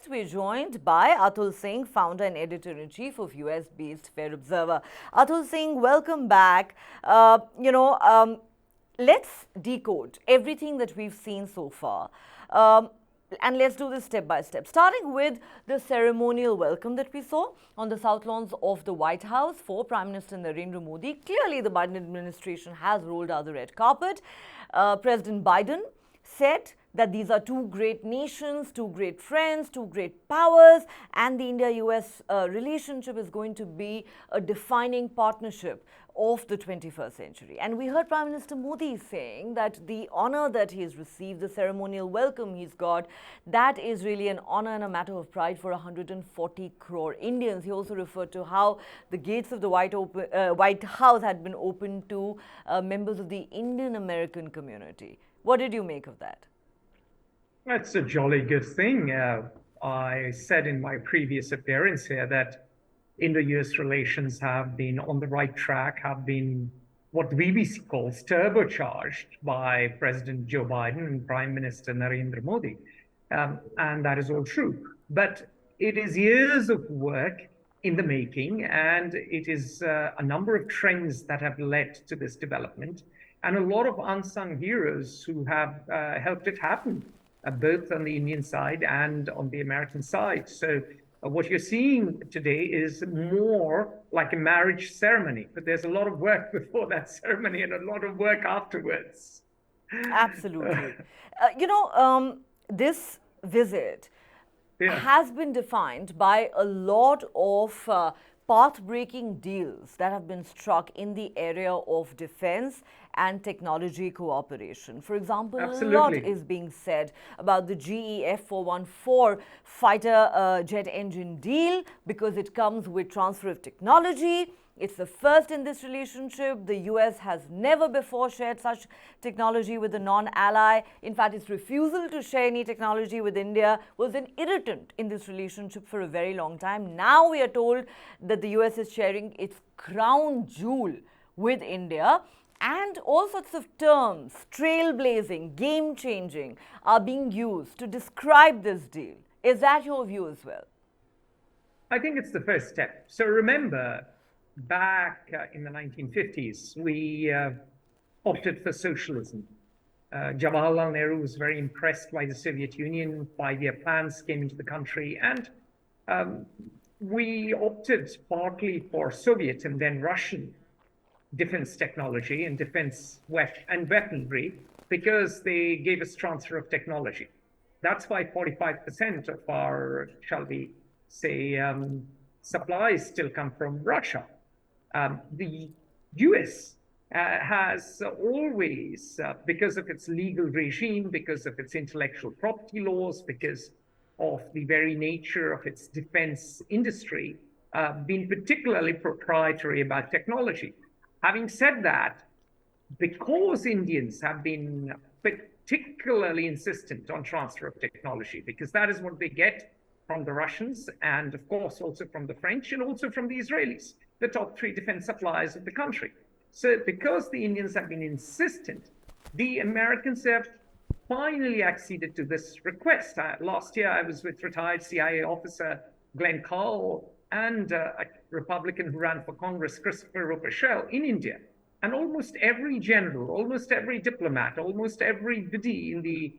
we're joined by Atul Singh, founder and editor-in-chief of US-based Fair Observer. Atul Singh, welcome back. Let's decode everything that we've seen so far. And let's do this step by step, starting with the ceremonial welcome that we saw on the South Lawns of the White House for Prime Minister Narendra Modi. Clearly, the Biden administration has rolled out the red carpet. President Biden said that these are two great nations, two great friends, two great powers, and the India-US relationship is going to be a defining partnership of the 21st century. And we heard Prime Minister Modi saying that the honor that he has received, the ceremonial welcome he's got, that is really an honor and a matter of pride for 140 crore Indians. He also referred to how the gates of the White House had been opened to members of the Indian American community. What did you make of that? That's a jolly good thing. I said in my previous appearance here that Indo-US relations have been on the right track, have been what BBC calls turbocharged by President Joe Biden and Prime Minister Narendra Modi. And that is all true. But it is years of work in the making, and it is a number of trends that have led to this development, and a lot of unsung heroes who have helped it happen, both on the Indian side and on the American side. So what you're seeing today is more like a marriage ceremony, but there's a lot of work before that ceremony and a lot of work afterwards. Absolutely. This visit has been defined by a lot of path-breaking deals that have been struck in the area of defense and technology cooperation. For example, Absolutely. A lot is being said about the GE F414 fighter jet engine deal because it comes with transfer of technology. It's the first in this relationship. The US has never before shared such technology with a non-ally. In fact, its refusal to share any technology with India was an irritant in this relationship for a very long time. Now we are told that the US is sharing its crown jewel with India, and all sorts of terms, trailblazing, game-changing, are being used to describe this deal. Is that your view as well? I think it's the first step. So remember, back in the 1950s, we opted for socialism. Jawaharlal Nehru was very impressed by the Soviet Union. 5-year plans came into the country, and we opted partly for Soviet and then Russian defense technology and defense and weaponry because they gave us transfer of technology. That's why 45% of our, shall we say, supplies still come from Russia. The US has always, because of its legal regime, because of its intellectual property laws, because of the very nature of its defense industry, been particularly proprietary about technology. Having said that, because Indians have been particularly insistent on transfer of technology, because that is what they get from the Russians and, of course, also from the French and also from the Israelis, the top 3 defense suppliers of the country. So because the Indians have been insistent, the Americans have finally acceded to this request. Last year, I was with retired CIA officer Glenn Carl and a Republican who ran for Congress, Christopher Roper in India. And almost every general, almost every diplomat, almost everybody in the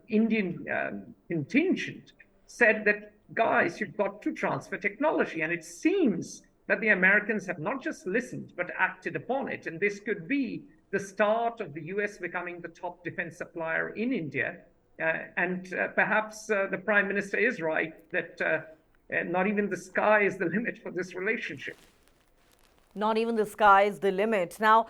Indian contingent said that, guys, you've got to transfer technology. And it seems that the Americans have not just listened, but acted upon it. And this could be the start of the US becoming the top defense supplier in India. Perhaps the Prime Minister is right that not even the sky is the limit for this relationship. Not even the sky is the limit. Now,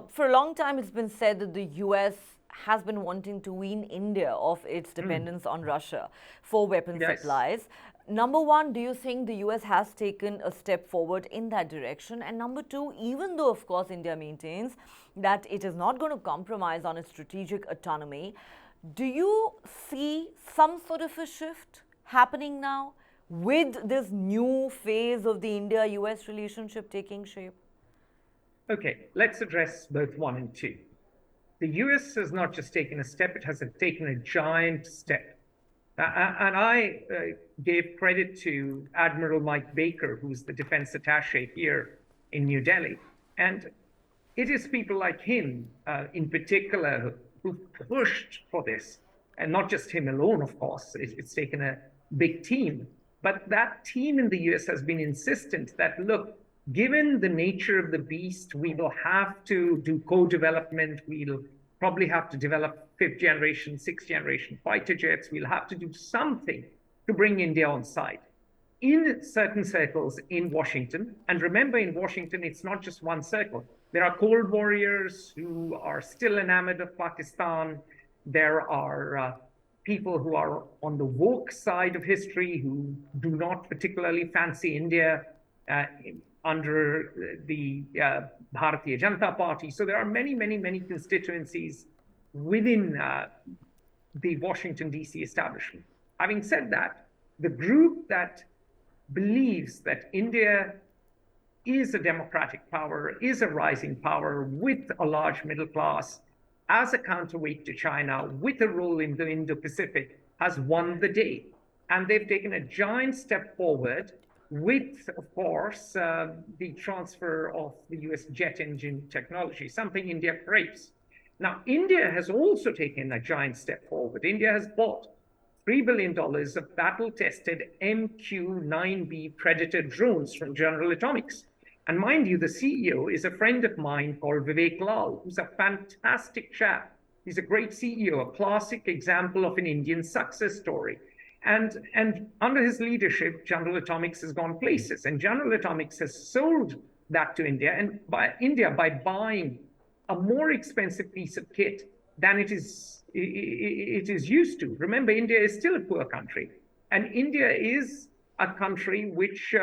for a long time, it's been said that the US has been wanting to wean India of its dependence on Russia for weapon supplies. Number one, do you think the US has taken a step forward in that direction? And number two, even though, of course, India maintains that it is not going to compromise on its strategic autonomy, do you see some sort of a shift happening now with this new phase of the India-US relationship taking shape? Okay, let's address both 1 and 2. The US has not just taken a step, it has taken a giant step. And I gave credit to Admiral Mike Baker, who's the defense attaché here in New Delhi. And it is people like him, in particular, who pushed for this. And not just him alone, of course. It's taken a big team. But that team in the US has been insistent that, look, given the nature of the beast, we will have to do co-development. We'll probably have to develop fifth generation, sixth generation fighter jets. We'll have to do something to bring India on side in certain circles in Washington. And remember, in Washington, it's not just one circle. There are cold warriors who are still enamored of Pakistan. There are people who are on the woke side of history who do not particularly fancy India under the Bharatiya Janata Party. So there are many, many, many constituencies within the Washington, D.C. establishment. Having said that, the group that believes that India is a democratic power, is a rising power with a large middle class, as a counterweight to China, with a role in the Indo-Pacific, has won the day. And they've taken a giant step forward with, of course, the transfer of the US jet engine technology, something India craves. Now, India has also taken a giant step forward. India has bought $3 billion of battle-tested MQ-9B Predator drones from General Atomics. And mind you, the CEO is a friend of mine called Vivek Lal, who's a fantastic chap. He's a great CEO, a classic example of an Indian success story. And under his leadership, General Atomics has gone places. And General Atomics has sold that to India, and by buying a more expensive piece of kit than it is used to. Remember, India is still a poor country. And India is a country which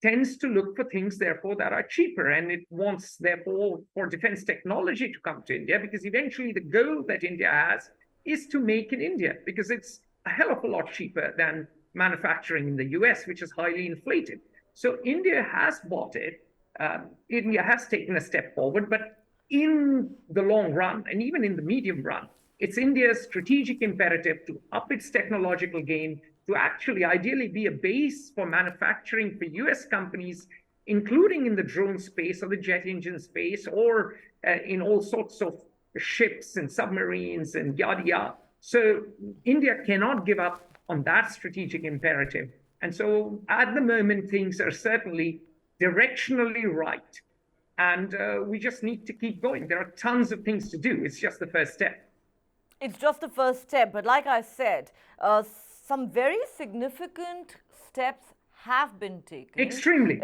tends to look for things, therefore, that are cheaper. And it wants, therefore, for defense technology to come to India, because eventually the goal that India has is to make in India, because it's a hell of a lot cheaper than manufacturing in the US, which is highly inflated. So India has bought it. India has taken a step forward, but in the long run, and even in the medium run, it's India's strategic imperative to up its technological game, to actually ideally be a base for manufacturing for US companies, including in the drone space or the jet engine space, or in all sorts of ships and submarines and yada yada. So India cannot give up on that strategic imperative. And so at the moment, things are certainly directionally right. And we just need to keep going. There are tons of things to do. It's just the first step. It's just the first step. But like I said, some very significant steps have been taken. Extremely.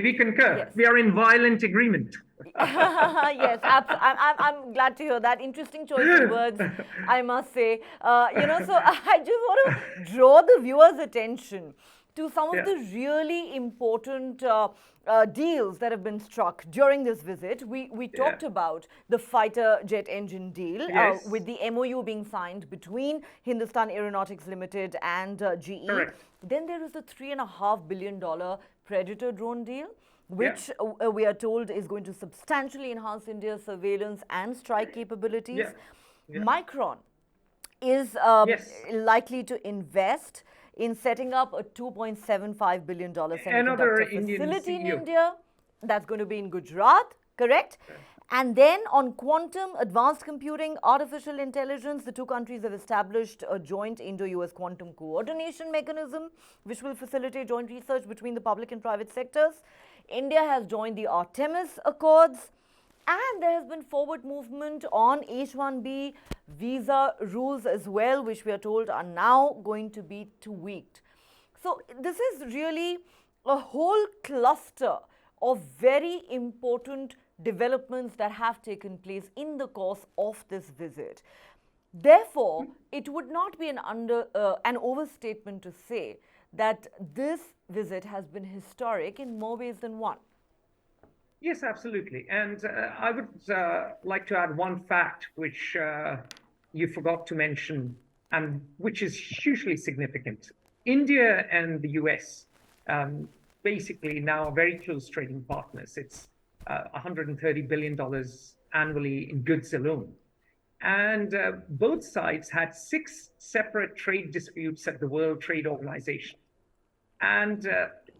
We concur. Yes. We are in violent agreement. Yes, I'm glad to hear that. Interesting choice of words, I must say. So I just want to draw the viewers' attention to some of the really important deals that have been struck during this visit. We talked about the fighter jet engine deal with the MOU being signed between Hindustan Aeronautics Limited and GE. Correct. Then there is the $3.5 billion Predator drone deal, which we are told is going to substantially enhance India's surveillance and strike capabilities. Micron is likely to invest in setting up a $2.75 billion semiconductor facility in India. That's going to be in Gujarat, correct? And then on quantum, advanced computing, artificial intelligence, the two countries have established a joint Indo-US quantum coordination mechanism, which will facilitate joint research between the public and private sectors. India has joined the Artemis Accords, and there has been forward movement on H-1B visa rules as well, which we are told are now going to be tweaked. So this is really a whole cluster of very important developments that have taken place in the course of this visit. Therefore, it would not be an overstatement to say that this visit has been historic in more ways than one. Yes, absolutely. And I would like to add one fact which you forgot to mention, and which is hugely significant. India and the US basically now are very close trading partners. It's $130 billion annually in goods alone. And both sides had 6 separate trade disputes at the World Trade Organization. And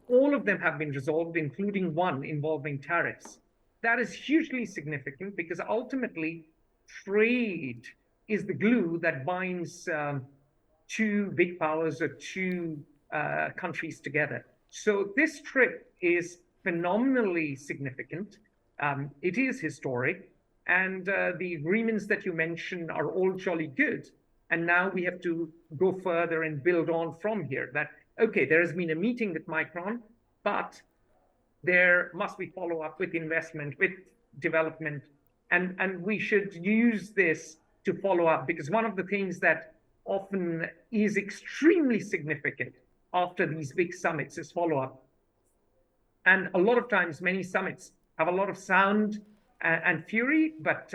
all of them have been resolved, including one involving tariffs. That is hugely significant because ultimately trade is the glue that binds two big powers or two countries together. So this trip is phenomenally significant. It is historic. And the agreements that you mentioned are all jolly good. And now we have to go further and build on from here. That, okay, there has been a meeting with Micron, but there must be follow-up with investment, with development, and we should use this to follow up, because one of the things that often is extremely significant after these big summits is follow-up. And a lot of times, many summits have a lot of sound and fury, but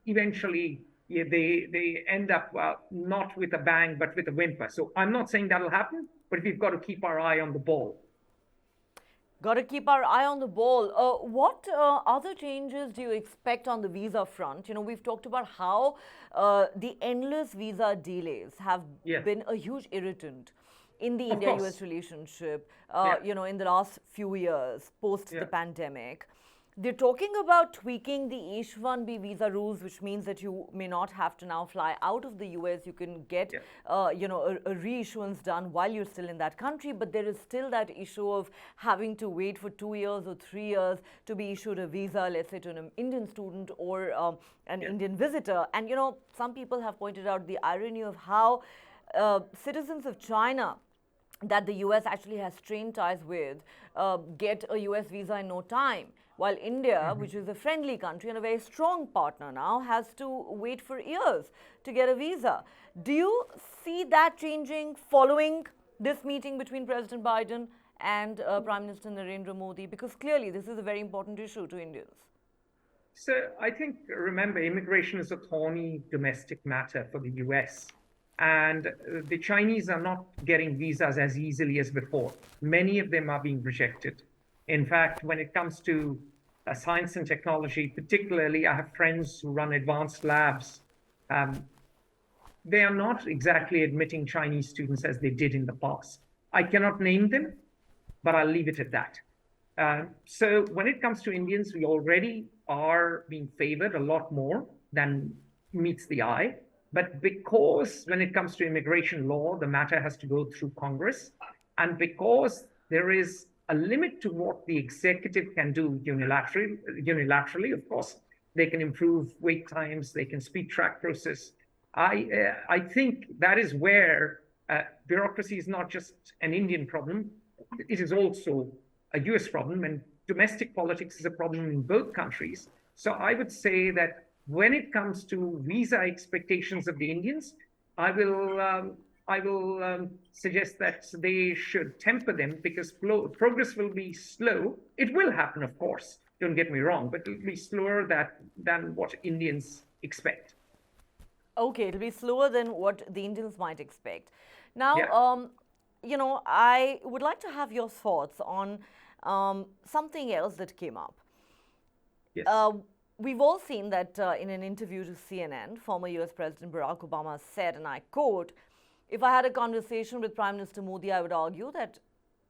eventually they end up not with a bang, but with a whimper. So I'm not saying that'll happen, but we've got to keep our eye on the ball. Got to keep our eye on the ball. What other changes do you expect on the visa front? You know, we've talked about how the endless visa delays have been a huge irritant in the India-US relationship, you know, in the last few years, post the pandemic. They're talking about tweaking the H-1B visa rules, which means that you may not have to now fly out of the US. You can get, you know, a reissuance done while you're still in that country. But there is still that issue of having to wait for 2 years or 3 years to be issued a visa, let's say to an Indian student or an Indian visitor. And, you know, some people have pointed out the irony of how citizens of China that the US actually has strained ties with get a US visa in no time. While India, which is a friendly country and a very strong partner now, has to wait for years to get a visa. Do you see that changing following this meeting between President Biden and Prime Minister Narendra Modi? Because clearly this is a very important issue to Indians. So I think, remember, immigration is a thorny domestic matter for the US. And the Chinese are not getting visas as easily as before. Many of them are being rejected. In fact, when it comes to science and technology, particularly, I have friends who run advanced labs. They are not exactly admitting Chinese students as they did in the past. I cannot name them, but I'll leave it at that. So when it comes to Indians, we already are being favored a lot more than meets the eye. But because when it comes to immigration law, the matter has to go through Congress, and because there is a limit to what the executive can do unilaterally, of course, they can improve wait times, they can speed track process. I think that is where bureaucracy is not just an Indian problem, it is also a US problem, and domestic politics is a problem in both countries. So I would say that when it comes to visa expectations of the Indians, I will suggest that they should temper them, because progress will be slow. It will happen, of course, don't get me wrong, but it will be slower than what Indians expect. Okay, it'll be slower than what the Indians might expect. Now, you know, I would like to have your thoughts on something else that came up. Yes. We've all seen that in an interview to CNN, former US President Barack Obama said, and I quote, "If I had a conversation with Prime Minister Modi, I would argue that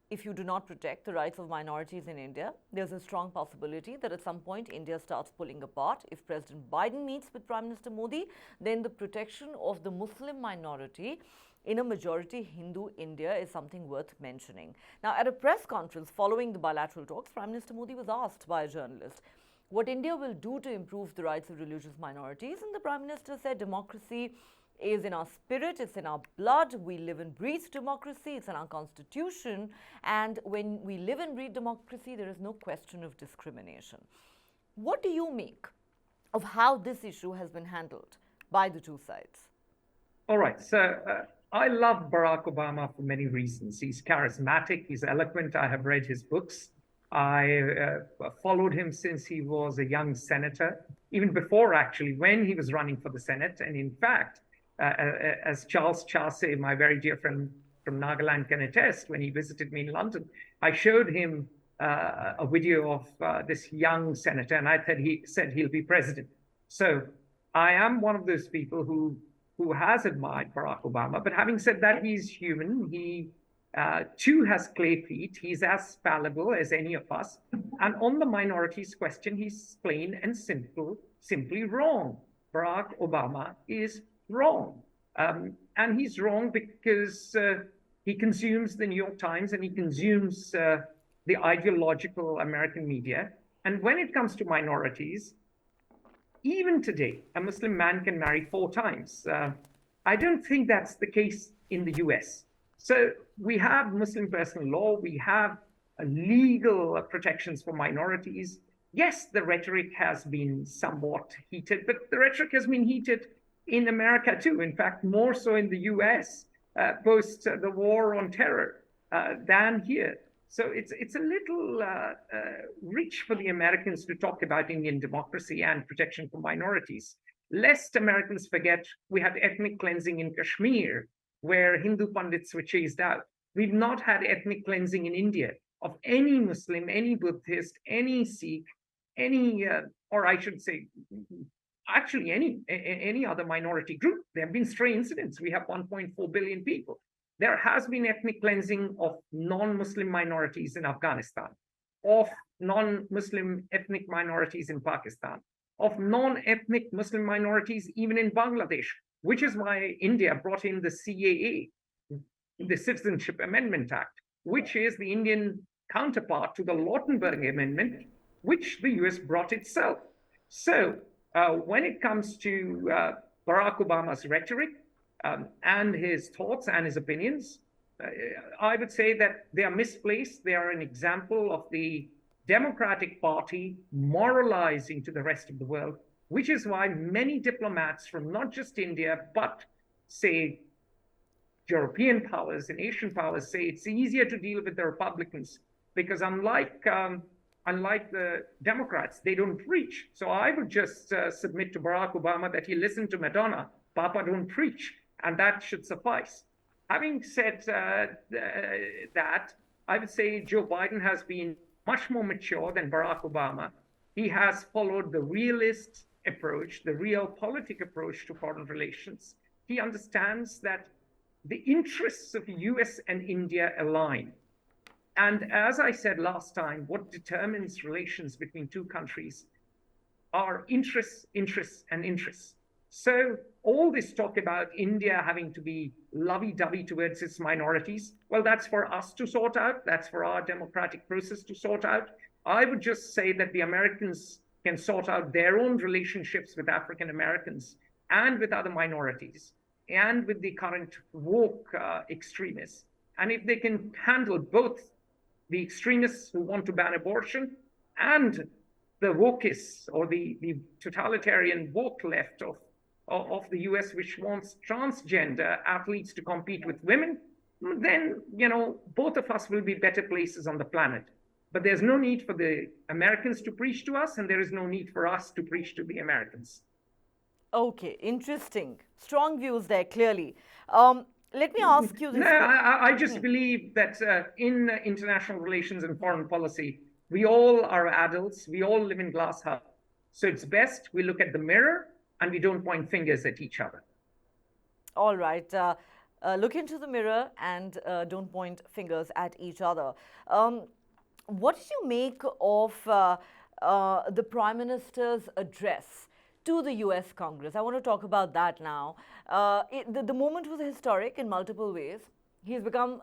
if you do not protect the rights of minorities in India, there's a strong possibility that at some point India starts pulling apart. If President Biden meets with Prime Minister Modi, then the protection of the Muslim minority in a majority Hindu India is something worth mentioning." Now, at a press conference following the bilateral talks, Prime Minister Modi was asked by a journalist what India will do to improve the rights of religious minorities, and the Prime Minister said democracy is in our spirit, it's in our blood, we live and breathe democracy, it's in our constitution, and when we live and breathe democracy, there is no question of discrimination. What do you make of how this issue has been handled by the two sides? All right, so I love Barack Obama for many reasons. He's charismatic, he's eloquent, I have read his books. I followed him since he was a young senator, even before actually, when he was running for the Senate. And in fact, as Charles Chase, my very dear friend from Nagaland, can attest, when he visited me in London, I showed him a video of this young senator, and he said he'll be president. So I am one of those people who has admired Barack Obama. But having said that, he's human. He too has clay feet. He's as fallible as any of us. And on the minorities question, he's plain and simply wrong. Barack Obama is wrong. And he's wrong because he consumes the New York Times and he consumes the ideological American media. And when it comes to minorities, even today, a Muslim man can marry 4 times. I don't think that's the case in the US. So we have Muslim personal law, we have legal protections for minorities. Yes, the rhetoric has been somewhat heated, but the rhetoric has been heated in America too. In fact, more so in the US post the war on terror than here. So it's a little rich for the Americans to talk about Indian democracy and protection for minorities. Lest Americans forget, we had ethnic cleansing in Kashmir, where Hindu Pandits were chased out. We've not had ethnic cleansing in India of any Muslim, any Buddhist, any Sikh, any, or I should say, actually any other minority group. There have been stray incidents. We have 1.4 billion people. There has been ethnic cleansing of non-Muslim minorities in Afghanistan, of non-Muslim ethnic minorities in Pakistan, of non-ethnic Muslim minorities even in Bangladesh, which is why India brought in the CAA, the Citizenship Amendment Act, which is the Indian counterpart to the Lautenberg Amendment, which the US brought itself. So when it comes to Barack Obama's rhetoric, and his thoughts and his opinions, I would say that they are misplaced. They are an example of the Democratic Party moralizing to the rest of the world, which is why many diplomats from not just India, but say European powers and Asian powers say it's easier to deal with the Republicans because unlike the Democrats, they don't preach. So I would just submit to Barack Obama that he listened to Madonna, Papa don't preach. And that should suffice. Having said that, I would say Joe Biden has been much more mature than Barack Obama. He has followed the realist approach, the realpolitik approach to foreign relations. He understands that the interests of US and India align. And as I said last time, what determines relations between two countries are interests, and interests. So all this talk about India having to be lovey-dovey towards its minorities, well, that's for us to sort out. That's for our democratic process to sort out. I would just say that the Americans can sort out their own relationships with African Americans and with other minorities and with the current woke extremists. And if they can handle both the extremists who want to ban abortion and the wokeists or the totalitarian woke left of the US, which wants transgender athletes to compete with women, then, both of us will be better places on the planet. But there's no need for the Americans to preach to us, and there is no need for us to preach to the Americans. Okay, interesting. Strong views there, clearly. Let me ask you this. No, I just believe that in international relations and foreign policy, we all are adults. We all live in glass houses. So it's best we look at the mirror and we don't point fingers at each other. All right. Look into the mirror and don't point fingers at each other. What did you make of the Prime Minister's address to the US Congress? I want to talk about that now. The moment was historic in multiple ways. He's become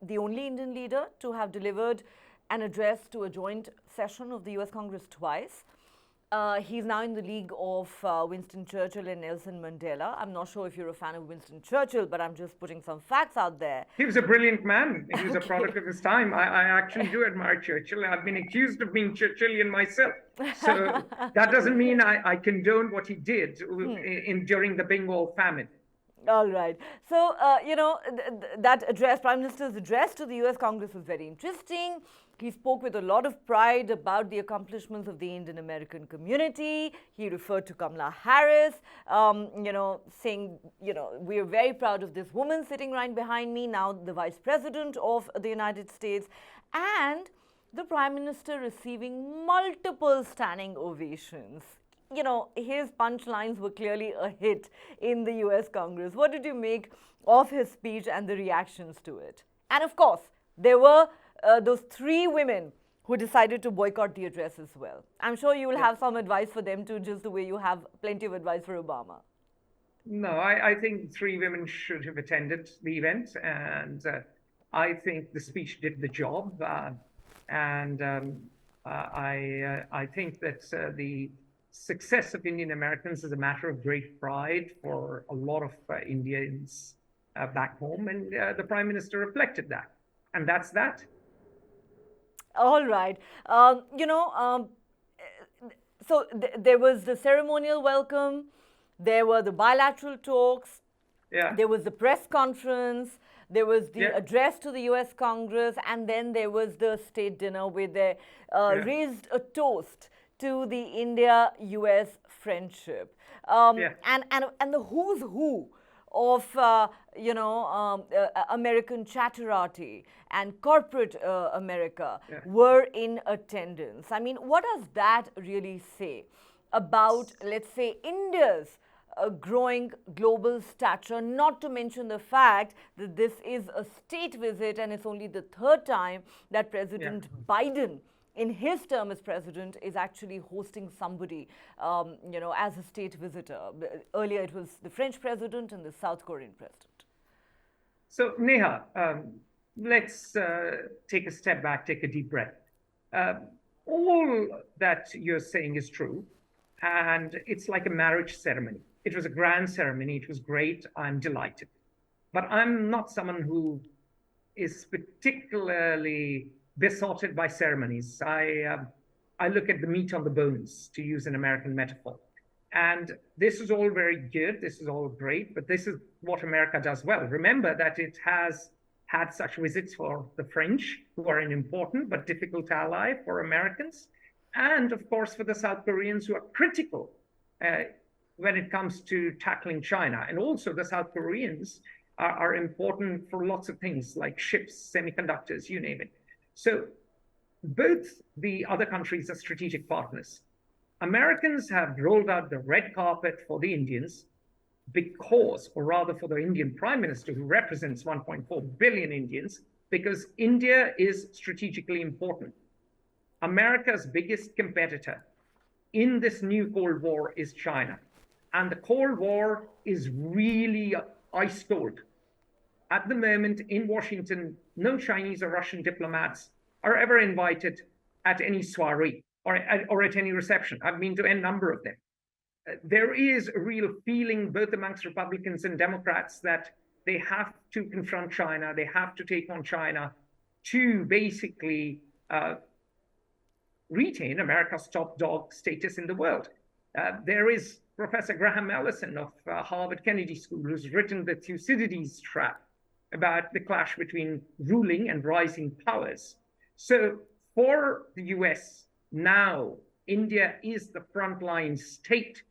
the only Indian leader to have delivered an address to a joint session of the US Congress twice. He's now in the league of Winston Churchill and Nelson Mandela. I'm not sure if you're a fan of Winston Churchill, but I'm just putting some facts out there. He was a brilliant man. He was a product of his time. I actually do admire Churchill. I've been accused of being Churchillian myself. So that doesn't mean I condone what he did during the Bengal famine. All right. So, that address, Prime Minister's address to the US Congress was very interesting. He spoke with a lot of pride about the accomplishments of the Indian American community. He referred to Kamala Harris, saying, we are very proud of this woman sitting right behind me, now the Vice President of the United States. And the Prime Minister receiving multiple standing ovations. his punchlines were clearly a hit in the US Congress. What did you make of his speech and the reactions to it? And of course, there were those three women who decided to boycott the address as well. I'm sure you will Yeah. have some advice for them too, just the way you have plenty of advice for Obama. No, I think three women should have attended the event, and I think the speech did the job. And I think that the success of Indian Americans is a matter of great pride for a lot of Indians back home, and the Prime Minister reflected that. And that's that. All right. So there was the ceremonial welcome, there were the bilateral talks, Yeah, there was the press conference, there was the yeah, address to the US Congress, and then there was the state dinner where they yeah, raised a toast to the India US friendship. yeah, And the who's who of American chatterati and corporate America yeah. were in attendance. I mean, what does that really say about, let's say, India's growing global stature, not to mention the fact that this is a state visit and it's only the third time that President Biden in his term as president is actually hosting somebody, as a state visitor. Earlier it was the French president and the South Korean president. So, Neha, let's take a step back, take a deep breath. Uh, all that you're saying is true, and it's like a marriage ceremony. It was a grand ceremony. It was great. I'm delighted. But I'm not someone who is particularly besotted by ceremonies. I look at the meat on the bones, to use an American metaphor. And this is all very good. This is all great. But this is what America does well. Remember that it has had such visits for the French, who are an important but difficult ally for Americans, and of course for the South Koreans, who are critical when it comes to tackling China. And also the South Koreans are important for lots of things like ships, semiconductors, you name it. So both the other countries are strategic partners. Americans have rolled out the red carpet for the Indians because, or rather for the Indian Prime Minister, who represents 1.4 billion Indians, because India is strategically important. America's biggest competitor in this new Cold War is China. And the Cold War is really ice cold. At the moment in Washington, no Chinese or Russian diplomats are ever invited at any soiree or at any reception. I've been to a number of them. There is a real feeling both amongst Republicans and Democrats that they have to confront China, they have to take on China to basically retain America's top dog status in the world. There is Professor Graham Allison of Harvard Kennedy School, who's written the Thucydides Trap about the clash between ruling and rising powers. So for the US, now India is the frontline state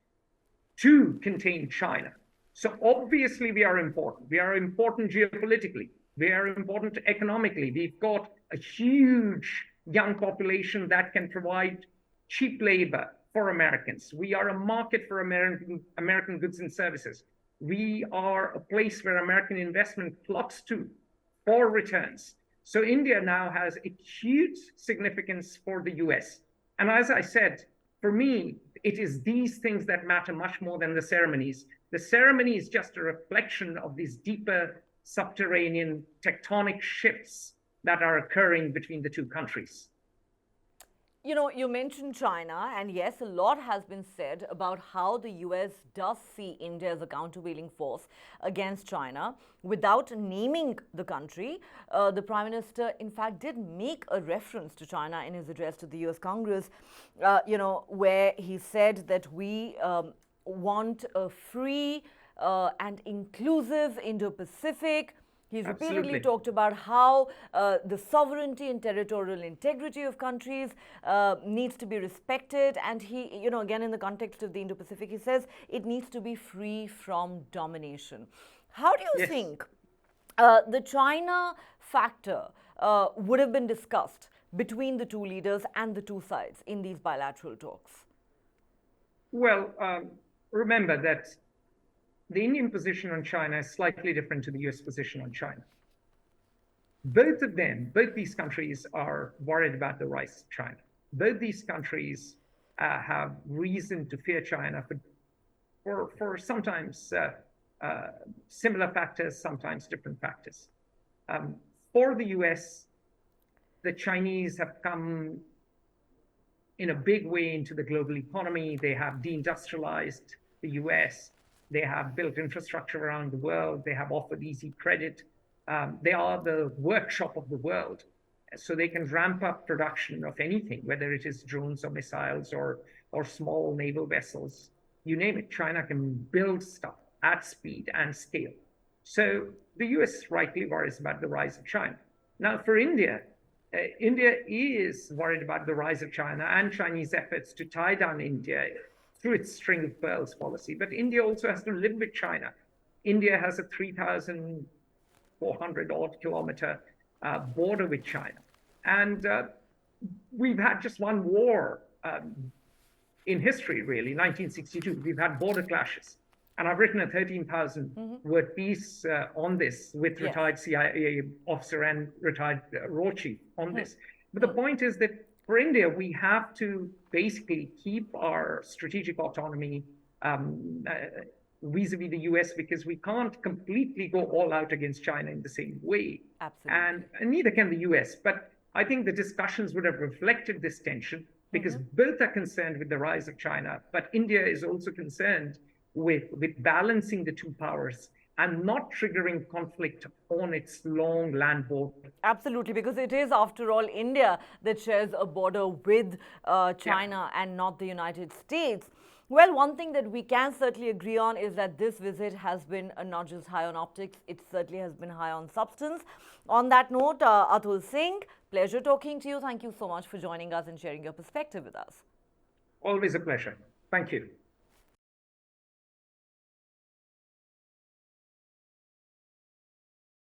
to contain China. So obviously we are important. We are important geopolitically. We are important economically. We've got a huge young population that can provide cheap labor for Americans. We are a market for American goods and services. We are a place where American investment flocks to for returns. So India now has a huge significance for the US. And as I said, for me, it is these things that matter much more than the ceremonies. The ceremony is just a reflection of these deeper subterranean tectonic shifts that are occurring between the two countries. You mentioned China, and yes, a lot has been said about how the US does see India as a countervailing force against China. Without naming the country, the Prime Minister, in fact, did make a reference to China in his address to the US Congress, where he said that we want a free and inclusive Indo-Pacific. He's repeatedly Absolutely. talked about how the sovereignty and territorial integrity of countries needs to be respected. And he, again, in the context of the Indo-Pacific, he says it needs to be free from domination. How do you Yes. think the China factor would have been discussed between the two leaders and the two sides in these bilateral talks? Well, remember that the Indian position on China is slightly different to the US position on China. Both these countries are worried about the rise of China. Both these countries have reason to fear China for sometimes similar factors, sometimes different factors. For the US, the Chinese have come in a big way into the global economy. They have deindustrialized the US. They have built infrastructure around the world. They have offered easy credit. They are the workshop of the world. So they can ramp up production of anything, whether it is drones or missiles or small naval vessels, you name it. China can build stuff at speed and scale. So the US rightly worries about the rise of China. Now, for India, India is worried about the rise of China and Chinese efforts to tie down India through its string of pearls policy. But India also has to live with China. India has a 3,400 odd kilometer border with China. And we've had just one war in history, really, 1962. We've had border clashes. And I've written a 13,000-word piece on this with retired CIA officer and retired RAW chief on this. But the point is that for India, we have to basically keep our strategic autonomy vis-a-vis the US, because we can't completely go all out against China in the same way. Absolutely. And neither can the US. But I think the discussions would have reflected this tension, because both are concerned with the rise of China, but India is also concerned with balancing the two powers and not triggering conflict on its long land border. Absolutely, because it is, after all, India that shares a border with China and not the United States. Well, one thing that we can certainly agree on is that this visit has been not just high on optics, it certainly has been high on substance. On that note, Atul Singh, pleasure talking to you. Thank you so much for joining us and sharing your perspective with us. Always a pleasure. Thank you.